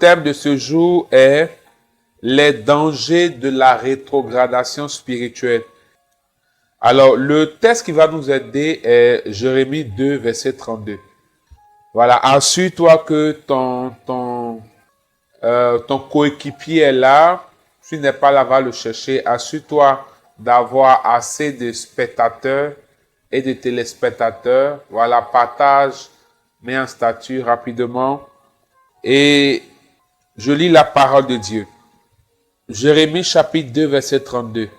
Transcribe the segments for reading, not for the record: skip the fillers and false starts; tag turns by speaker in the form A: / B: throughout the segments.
A: thème de ce jour est les dangers de la rétrogradation spirituelle. Alors, le texte qui va nous aider est Jérémie 2, verset 32. Voilà, assure-toi que ton coéquipier est là. Tu n'es pas là, va le chercher. Assure-toi d'avoir assez de spectateurs et de téléspectateurs. Voilà, partage, mets un statut rapidement. Et je lis la parole de Dieu. Jérémie chapitre 2, verset 32.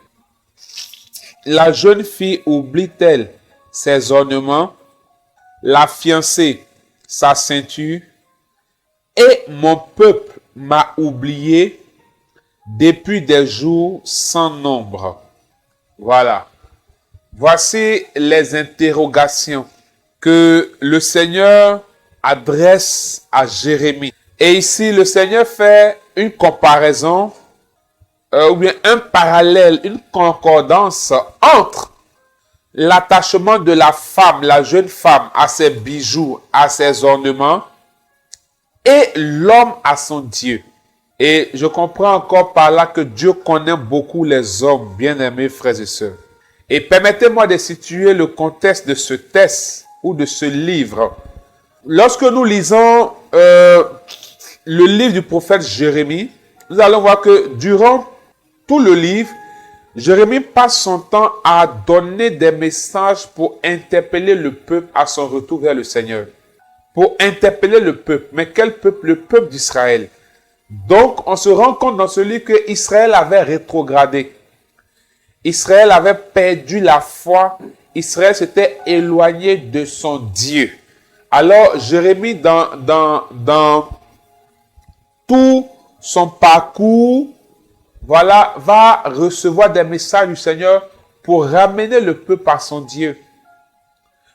A: La jeune fille oublie-t-elle ses ornements, la fiancée sa ceinture, et mon peuple m'a oublié depuis des jours sans nombre. Voilà. Voici les interrogations que le Seigneur adresse à Jérémie. Et ici, le Seigneur fait une comparaison, ou bien un parallèle, une concordance entre l'attachement de la femme, la jeune femme, à ses bijoux, à ses ornements, et l'homme à son Dieu. Et je comprends encore par là que Dieu connaît beaucoup les hommes, bien-aimés frères et sœurs. Et permettez-moi de situer le contexte de ce texte ou de ce livre. Lorsque nous lisons le livre du prophète Jérémie, nous allons voir que durant tout le livre, Jérémie passe son temps à donner des messages pour interpeller le peuple à son retour vers le Seigneur. Pour interpeller le peuple. Mais quel peuple? Le peuple d'Israël. Donc, on se rend compte dans ce livre que Israël avait rétrogradé. Israël avait perdu la foi. Israël s'était éloigné de son Dieu. Alors, Jérémie, dans tout son parcours, voilà, va recevoir des messages du Seigneur pour ramener le peuple à son Dieu.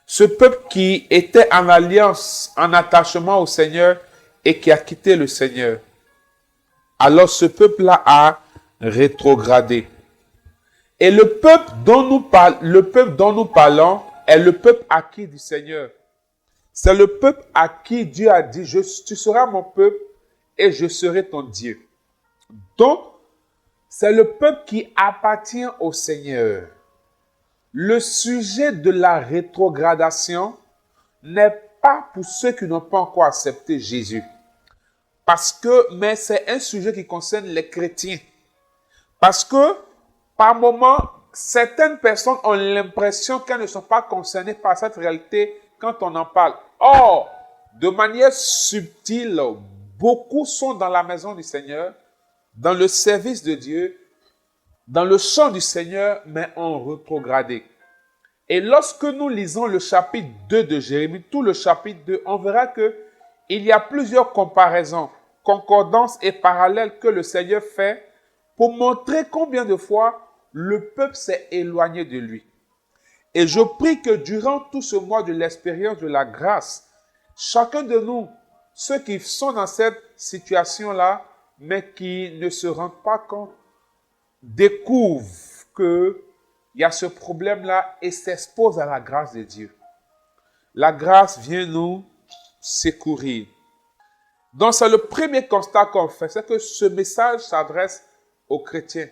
A: Ce peuple qui était en alliance, en attachement au Seigneur et qui a quitté le Seigneur. Alors ce peuple-là a rétrogradé. Et le peuple dont nous parlons est le peuple acquis du Seigneur. C'est le peuple à qui Dieu a dit, tu seras mon peuple et je serai ton Dieu. Donc, c'est le peuple qui appartient au Seigneur. Le sujet de la rétrogradation n'est pas pour ceux qui n'ont pas encore accepté Jésus. Mais c'est un sujet qui concerne les chrétiens. Parce que, par moments, certaines personnes ont l'impression qu'elles ne sont pas concernées par cette réalité quand on en parle. Or, de manière subtile, beaucoup sont dans la maison du Seigneur, dans le service de Dieu, dans le chant du Seigneur, mais ont rétrogradé. Et lorsque nous lisons le chapitre 2 de Jérémie, tout le chapitre 2, on verra qu'il y a plusieurs comparaisons, concordances et parallèles que le Seigneur fait pour montrer combien de fois le peuple s'est éloigné de lui. Et je prie que durant tout ce mois de l'expérience de la grâce, chacun de nous, ceux qui sont dans cette situation-là, mais qui ne se rendent pas compte, découvrent qu'il y a ce problème-là et s'exposent à la grâce de Dieu. La grâce vient nous secourir. Donc, c'est le premier constat qu'on fait, c'est que ce message s'adresse aux chrétiens.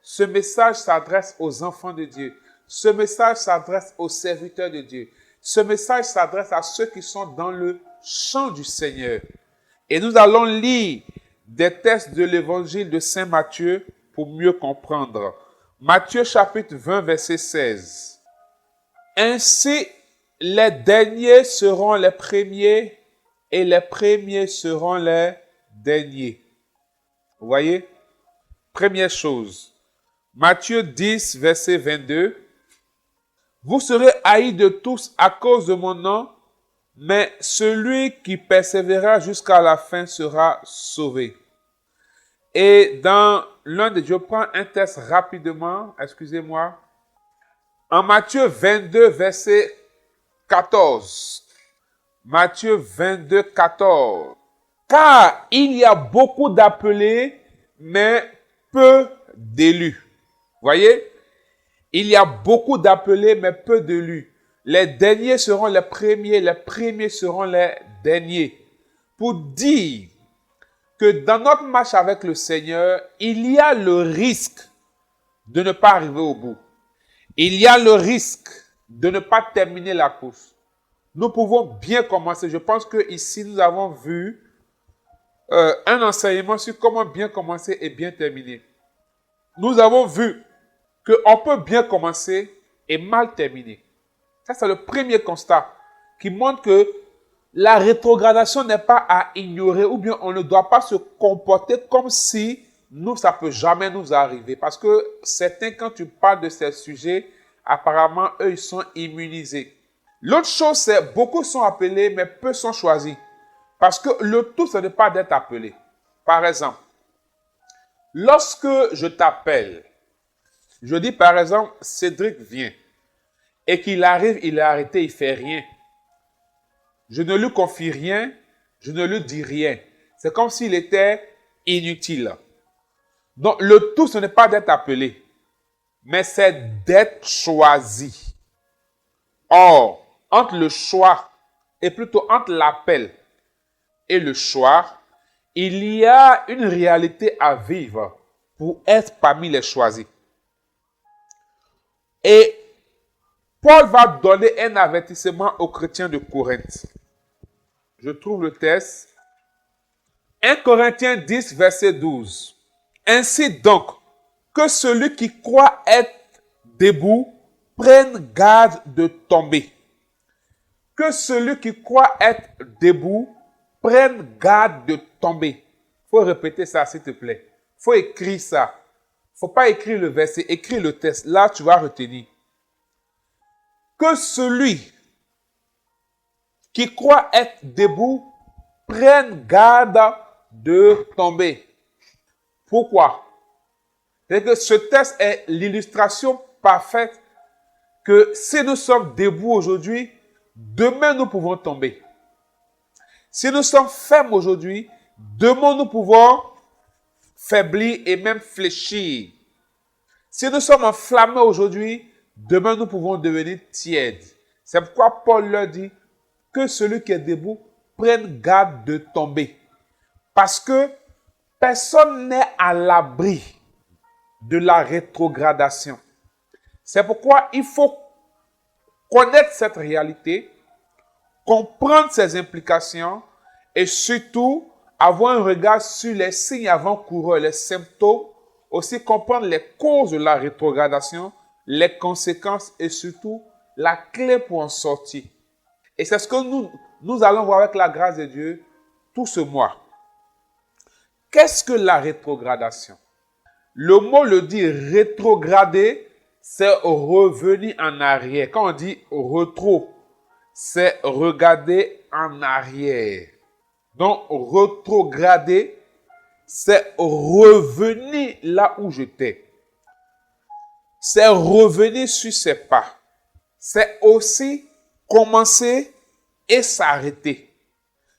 A: Ce message s'adresse aux enfants de Dieu. Ce message s'adresse aux serviteurs de Dieu. Ce message s'adresse à ceux qui sont dans le chant du Seigneur. Et nous allons lire des textes de l'évangile de Saint Matthieu pour mieux comprendre. Matthieu chapitre 20, verset 16. Ainsi, les derniers seront les premiers et les premiers seront les derniers. Vous voyez? Première chose. Matthieu 10, verset 22. Vous serez haïs de tous à cause de mon nom, mais celui qui persévérera jusqu'à la fin sera sauvé. Et dans je prends un texte rapidement, excusez-moi. En Matthieu 22, verset 14. Matthieu 22, 14. Car il y a beaucoup d'appelés, mais peu d'élus. Voyez? Il y a beaucoup d'appelés, mais peu d'élus. Les derniers seront les premiers seront les derniers. Pour dire que dans notre marche avec le Seigneur, il y a le risque de ne pas arriver au bout. Il y a le risque de ne pas terminer la course. Nous pouvons bien commencer. Je pense qu'ici, nous avons vu un enseignement sur comment bien commencer et bien terminer. Nous avons vu qu'on peut bien commencer et mal terminer. Ça, c'est le premier constat qui montre que la rétrogradation n'est pas à ignorer ou bien on ne doit pas se comporter comme si nous, ça ne peut jamais nous arriver. Parce que certains, quand tu parles de ces sujets, apparemment, eux, ils sont immunisés. L'autre chose, c'est beaucoup sont appelés, mais peu sont choisis. Parce que le tout, ce n'est pas d'être appelé. Par exemple, lorsque je t'appelle, je dis par exemple, Cédric vient, et qu'il arrive, il est arrêté, il ne fait rien. Je ne lui confie rien, je ne lui dis rien. C'est comme s'il était inutile. Donc, le tout, ce n'est pas d'être appelé, mais c'est d'être choisi. Or, entre le choix, et plutôt entre l'appel et le choix, il y a une réalité à vivre pour être parmi les choisis. Et Paul va donner un avertissement aux chrétiens de Corinthe. Je trouve le texte. 1 Corinthiens 10, verset 12. Ainsi donc, que celui qui croit être debout prenne garde de tomber. Que celui qui croit être debout prenne garde de tomber. Il faut répéter ça, s'il te plaît. Il faut écrire ça. Il ne faut pas écrire le verset, écrire le texte. Là, tu vas retenir. Que celui qui croit être debout prenne garde de tomber. Pourquoi? C'est que ce texte est l'illustration parfaite que si nous sommes debout aujourd'hui, demain nous pouvons tomber. Si nous sommes fermes aujourd'hui, demain nous pouvons faiblir et même fléchir. Si nous sommes enflammés aujourd'hui, demain nous pouvons devenir tièdes. C'est pourquoi Paul leur dit que celui qui est debout prenne garde de tomber. Parce que personne n'est à l'abri de la rétrogradation. C'est pourquoi il faut connaître cette réalité, comprendre ses implications et surtout avoir un regard sur les signes avant-coureurs, les symptômes, aussi comprendre les causes de la rétrogradation, les conséquences et surtout la clé pour en sortir. Et c'est ce que nous allons voir avec la grâce de Dieu tout ce mois. Qu'est-ce que la rétrogradation? Le mot le dit rétrograder, c'est revenir en arrière. Quand on dit rétro, c'est regarder en arrière. Donc, rétrograder, c'est revenir là où j'étais. C'est revenir sur ses pas. C'est aussi commencer et s'arrêter.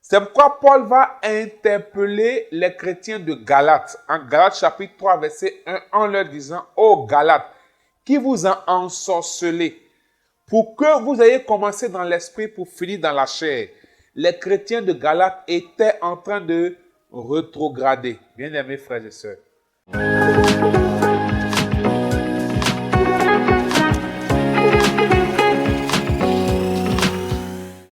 A: C'est pourquoi Paul va interpeller les chrétiens de Galates. En Galates chapitre 3, verset 1, en leur disant, « Ô Galates, qui vous a ensorcelé pour que vous ayez commencé dans l'esprit pour finir dans la chair. » Les chrétiens de Galates étaient en train de rétrograder. Bien-aimés frères et sœurs,